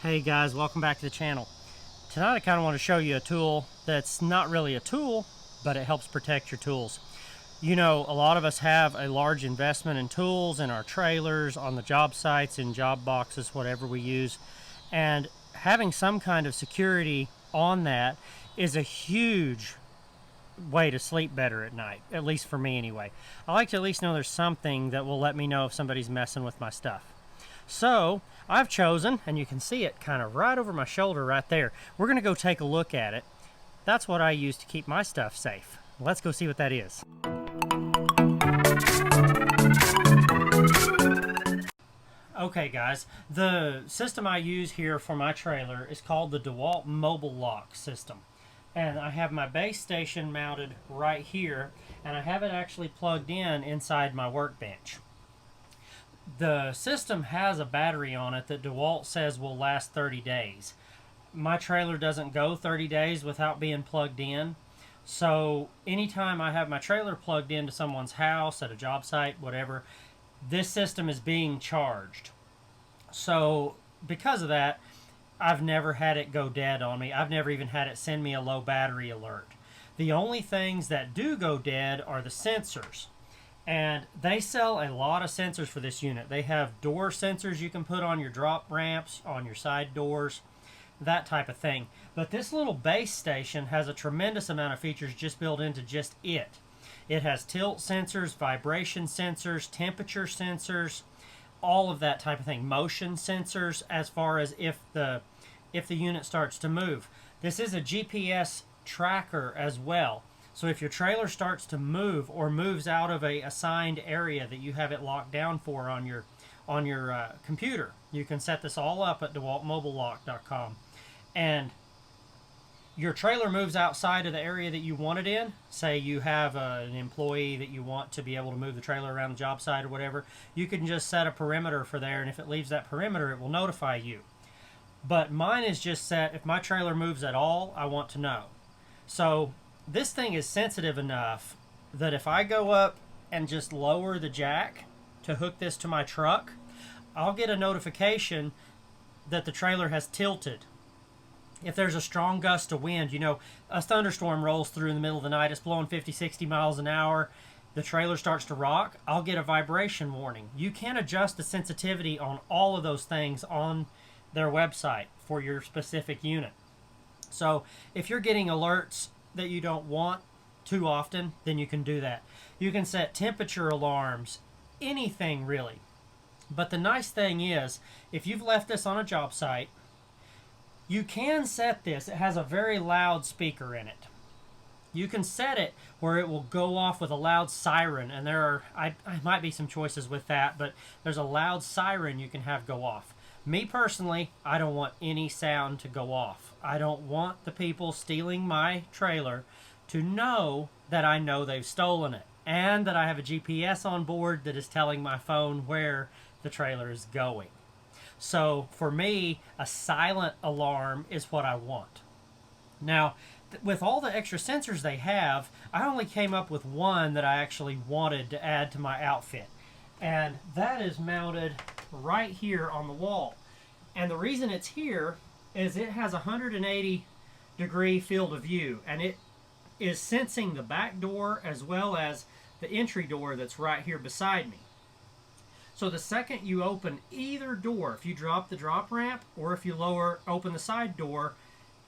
Hey guys, welcome back to the channel. Tonight I kind of want to show you a tool that's not really a tool, but it helps protect your tools. You know, a lot of us have a large investment in tools in our trailers, on the job sites, in job boxes, whatever we use. And having some kind of security on that is a huge way to sleep better at night, at least for me anyway. I like to at least know there's something that will let me know if somebody's messing with my stuff. So I've chosen, and you can see it kind of right over my shoulder right there. We're going to go take a look at it. That's what I use to keep my stuff safe. Let's go see what that is. Okay guys, the system I use here for my trailer is called the Dewalt MobileLock system. And I have my base station mounted right here, and I have it actually plugged in inside my workbench. The system has a battery on it that Dewalt says will last 30 days. My trailer doesn't go 30 days without being plugged in. So anytime I have my trailer plugged into someone's house, at a job site, whatever, this system is being charged. So because of that, I've never had it go dead on me. I've never even had it send me a low battery alert. The only things that do go dead are the sensors. And they sell a lot of sensors for this unit. They have door sensors you can put on your drop ramps, on your side doors, that type of thing. But this little base station has a tremendous amount of features just built into just it. It has tilt sensors, vibration sensors, temperature sensors, all of that type of thing. Motion sensors as far as if the unit starts to move. This is a GPS tracker as well. So if your trailer starts to move or moves out of a assigned area that you have it locked down for on your computer, you can set this all up at DewaltMobileLock.com. And your trailer moves outside of the area that you want it in. Say you have an employee that you want to be able to move the trailer around the job site or whatever. You can just set a perimeter for there, and if it leaves that perimeter, it will notify you. But mine is just set, if my trailer moves at all, I want to know. So this thing is sensitive enough that if I go up and just lower the jack to hook this to my truck, I'll get a notification that the trailer has tilted. If there's a strong gust of wind, you know, a thunderstorm rolls through in the middle of the night, it's blowing 50, 60 miles an hour, the trailer starts to rock, I'll get a vibration warning. You can adjust the sensitivity on all of those things on their website for your specific unit. So if you're getting alerts that you don't want too often, then you can do that. You can set temperature alarms, anything really. But the nice thing is, if you've left this on a job site, you can set this. It has a very loud speaker in it. You can set it where it will go off with a loud siren, and I might be some choices with that, but there's a loud siren you can have go off. Me personally, I don't want any sound to go off. I don't want the people stealing my trailer to know that I know they've stolen it, and that I have a GPS on board that is telling my phone where the trailer is going. So for me, a silent alarm is what I want. Now, with all the extra sensors they have, I only came up with one that I actually wanted to add to my outfit. And that is mounted right here on the wall. And the reason it's here is it has a 180-degree field of view, and it is sensing the back door as well as the entry door that's right here beside me. So the second you open either door, if you drop the drop ramp or if you open the side door,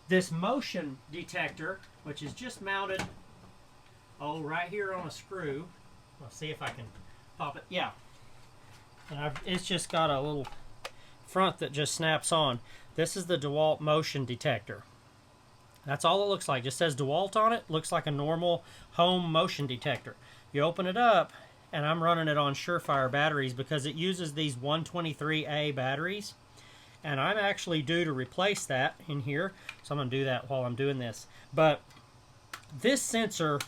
this motion detector, which is just mounted right here on a screw. I'll see if I can pop it. Yeah. And it's just got a little front that just snaps on. This is the DeWalt motion detector. That's all it looks like. Just says DeWalt on it. Looks like a normal home motion detector. You open it up, and I'm running it on Surefire batteries because it uses these 123A batteries. And I'm actually due to replace that in here. So I'm going to do that while I'm doing this. But this sensor,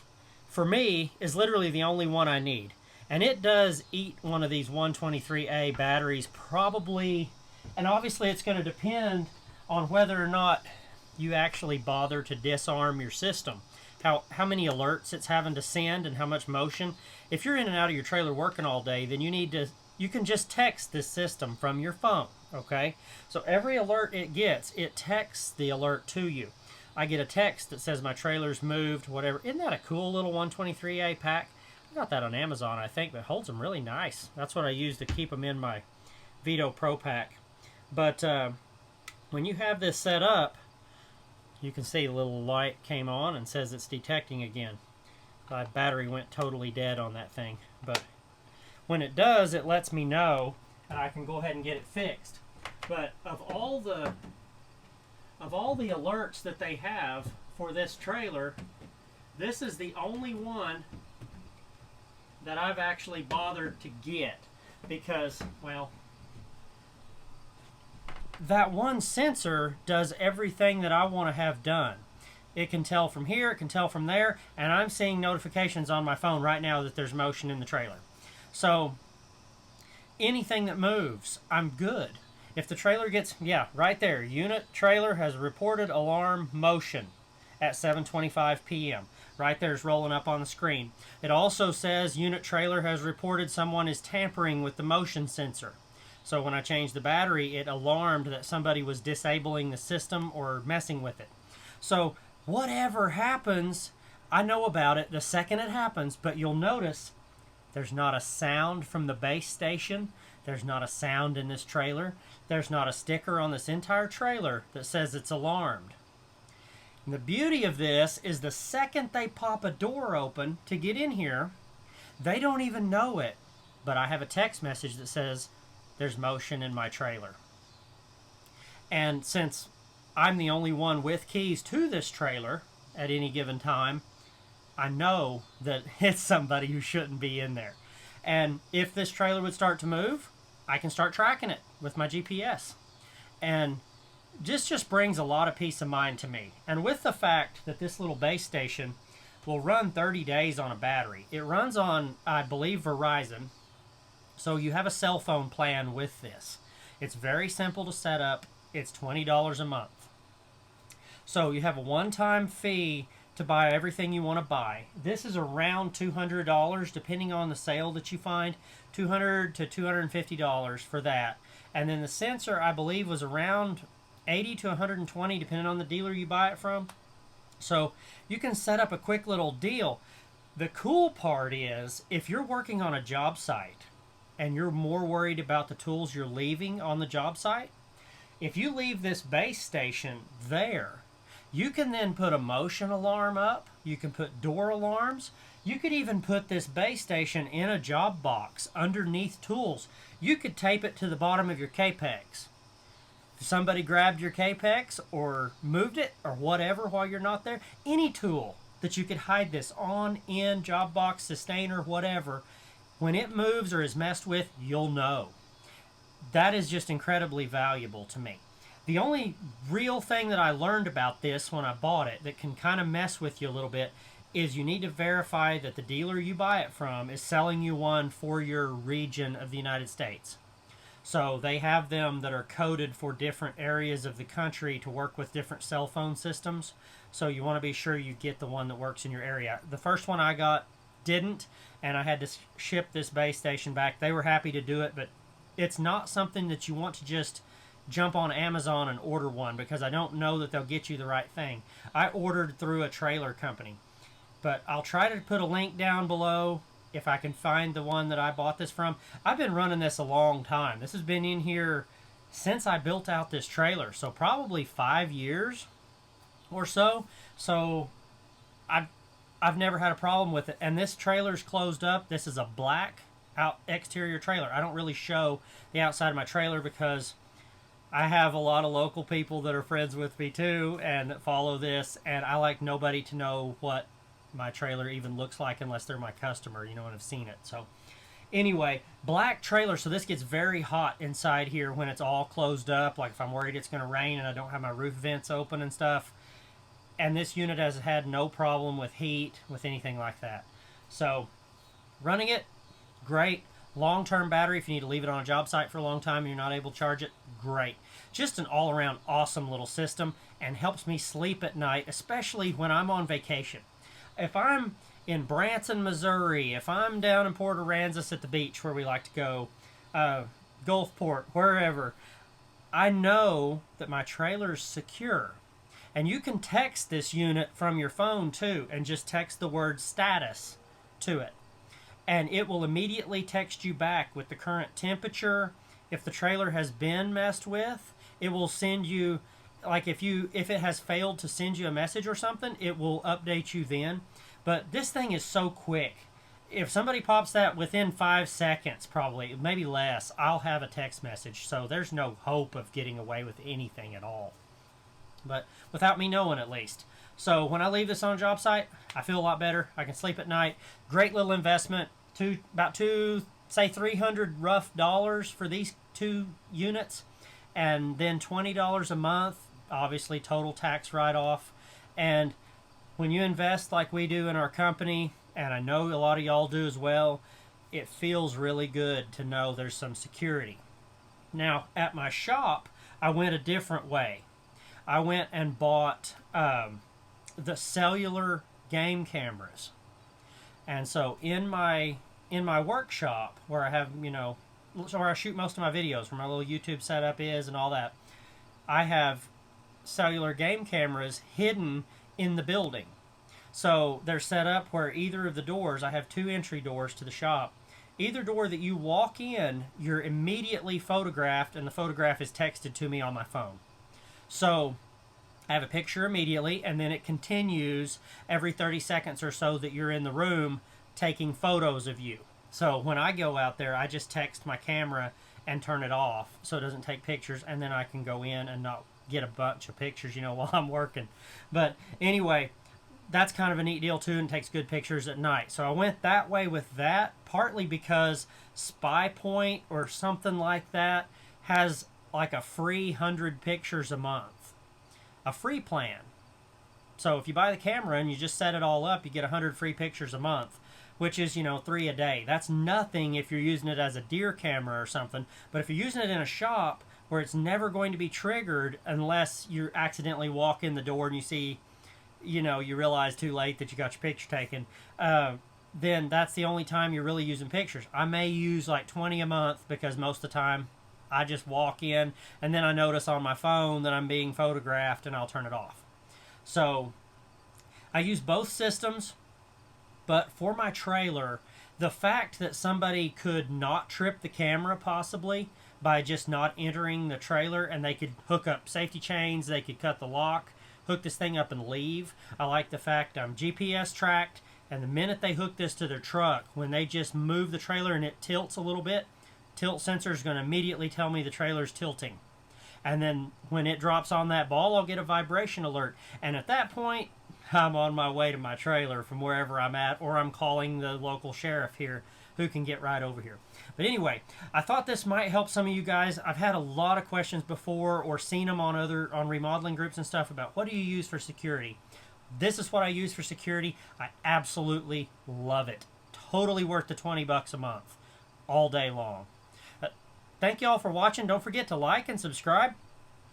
for me, is literally the only one I need. And it does eat one of these 123A batteries probably, and obviously it's going to depend on whether or not you actually bother to disarm your system. How many alerts it's having to send and how much motion. If you're in and out of your trailer working all day, then you can just text this system from your phone. Okay, so every alert it gets, it texts the alert to you. I get a text that says my trailer's moved, whatever. Isn't that a cool little 123A pack? I got that on Amazon, I think, but it holds them really nice. That's what I use to keep them in my Vito Pro Pack. But when you have this set up, you can see a little light came on and says it's detecting again. My battery went totally dead on that thing. But when it does, it lets me know, and I can go ahead and get it fixed. But of all the alerts that they have for this trailer, this is the only one that I've actually bothered to get because, well, that one sensor does everything that I want to have done. It can tell from here, it can tell from there, and I'm seeing notifications on my phone right now that there's motion in the trailer. So anything that moves, I'm good. If the trailer gets, yeah, right there, unit trailer has reported alarm motion at 7:25 p.m. Right there is rolling up on the screen. It also says unit trailer has reported someone is tampering with the motion sensor. So when I changed the battery, it alarmed that somebody was disabling the system or messing with it. So whatever happens, I know about it the second it happens, but you'll notice there's not a sound from the base station. There's not a sound in this trailer. There's not a sticker on this entire trailer that says it's alarmed. And the beauty of this is the second they pop a door open to get in here, they don't even know it. But I have a text message that says there's motion in my trailer. And since I'm the only one with keys to this trailer at any given time, I know that it's somebody who shouldn't be in there. And if this trailer would start to move, I can start tracking it with my GPS. And this just brings a lot of peace of mind to me. And with the fact that this little base station will run 30 days on a battery. It runs on, I believe, Verizon. So you have a cell phone plan with this. It's very simple to set up. It's $20 a month. So you have a one-time fee to buy everything you want to buy. This is around $200 depending on the sale that you find. $200 to $250 for that. And then the sensor, I believe, was around $80 to $120 depending on the dealer you buy it from. So you can set up a quick little deal. The cool part is if you're working on a job site and you're more worried about the tools you're leaving on the job site, if you leave this base station there, you can then put a motion alarm up. You can put door alarms. You could even put this base station in a job box underneath tools. You could tape it to the bottom of your Capex. If somebody grabbed your Capex or moved it or whatever while you're not there, any tool that you could hide this on, in, job box, systainer, whatever, when it moves or is messed with, you'll know. That is just incredibly valuable to me. The only real thing that I learned about this when I bought it that can kind of mess with you a little bit is you need to verify that the dealer you buy it from is selling you one for your region of the United States. So they have them that are coded for different areas of the country to work with different cell phone systems. So you want to be sure you get the one that works in your area. The first one I got didn't, and I had to ship this base station back. They were happy to do it, but it's not something that you want to just jump on Amazon and order one because I don't know that they'll get you the right thing. I ordered through a trailer company, but I'll try to put a link down below if I can find the one that I bought this from. I've been running this a long time. This has been in here since I built out this trailer, so probably 5 years or so. So I've never had a problem with it. And this trailer's closed up. This is a black exterior trailer. I don't really show the outside of my trailer because I have a lot of local people that are friends with me too and that follow this, and I like nobody to know what my trailer even looks like unless they're my customer, you know, and have seen it. So anyway, black trailer, so this gets very hot inside here when it's all closed up, like if I'm worried it's going to rain and I don't have my roof vents open and stuff. And this unit has had no problem with heat, with anything like that. So running it, great. Long-term battery, if you need to leave it on a job site for a long time and you're not able to charge it, great. Just an all-around awesome little system and helps me sleep at night, especially when I'm on vacation. If I'm in Branson, Missouri, if I'm down in Port Aransas at the beach where we like to go, Gulfport, wherever, I know that my trailer's secure. And you can text this unit from your phone too, and just text the word status to it. And it will immediately text you back with the current temperature. If the trailer has been messed with, it will send you, like if it has failed to send you a message or something, it will update you then. But this thing is so quick. If somebody pops that within 5 seconds, probably, maybe less, I'll have a text message. So there's no hope of getting away with anything at all. But without me knowing, at least. So when I leave this on a job site, I feel a lot better. I can sleep at night. Great little investment. About $300 rough dollars for these 2 units, and then $20 a month, obviously total tax write-off. And when you invest like we do in our company, and I know a lot of y'all do as well, it feels really good to know there's some security. Now, at my shop, I went a different way. I went and bought the cellular game cameras. And so in my workshop, where I have, where I shoot most of my videos, where my little YouTube setup is and all that, I have cellular game cameras hidden in the building. So they're set up where either of the doors, I have 2 entry doors to the shop. Either door that you walk in, you're immediately photographed, and the photograph is texted to me on my phone. So I have a picture immediately, and then it continues every 30 seconds or so that you're in the room taking photos of you. So when I go out there, I just text my camera and turn it off so it doesn't take pictures, and then I can go in and not get a bunch of pictures, while I'm working. But anyway, that's kind of a neat deal too, and takes good pictures at night. So I went that way with that, partly because Spy Point or something like that has like a free 100 pictures a month. A free plan. So if you buy the camera and you just set it all up, you get 100 free pictures a month, which is, 3 a day. That's nothing if you're using it as a deer camera or something. But if you're using it in a shop where it's never going to be triggered unless you accidentally walk in the door and you see, you realize too late that you got your picture taken, then that's the only time you're really using pictures. I may use like 20 a month because most of the time I just walk in and then I notice on my phone that I'm being photographed and I'll turn it off. So I use both systems, but for my trailer, the fact that somebody could not trip the camera possibly by just not entering the trailer, and they could hook up safety chains, they could cut the lock, hook this thing up and leave. I like the fact I'm GPS tracked, and the minute they hook this to their truck, when they just move the trailer and it tilts a little bit, tilt sensor is going to immediately tell me the trailer's tilting. And then when it drops on that ball, I'll get a vibration alert. And at that point, I'm on my way to my trailer from wherever I'm at, or I'm calling the local sheriff here who can get right over here. But anyway, I thought this might help some of you guys. I've had a lot of questions before or seen them on remodeling groups and stuff about what do you use for security. This is what I use for security. I absolutely love it. Totally worth the $20 a month all day long. Thank you all for watching. Don't forget to like and subscribe.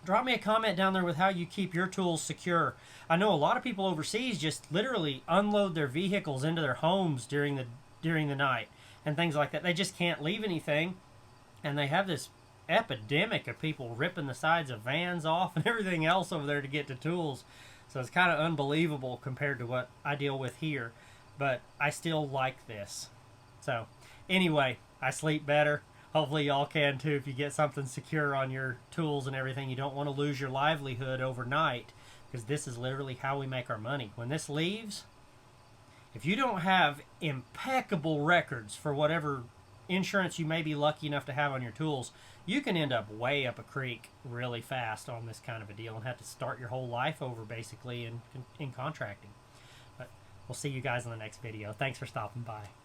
Drop me a comment down there with how you keep your tools secure. I know a lot of people overseas just literally unload their vehicles into their homes during the night and things like that. They just can't leave anything, and they have this epidemic of people ripping the sides of vans off and everything else over there to get to tools. So it's kind of unbelievable compared to what I deal with here, but I still like this. So anyway, I sleep better. Hopefully y'all can too if you get something secure on your tools and everything. You don't want to lose your livelihood overnight, because this is literally how we make our money. When this leaves, if you don't have impeccable records for whatever insurance you may be lucky enough to have on your tools, you can end up way up a creek really fast on this kind of a deal and have to start your whole life over basically in contracting. But we'll see you guys in the next video. Thanks for stopping by.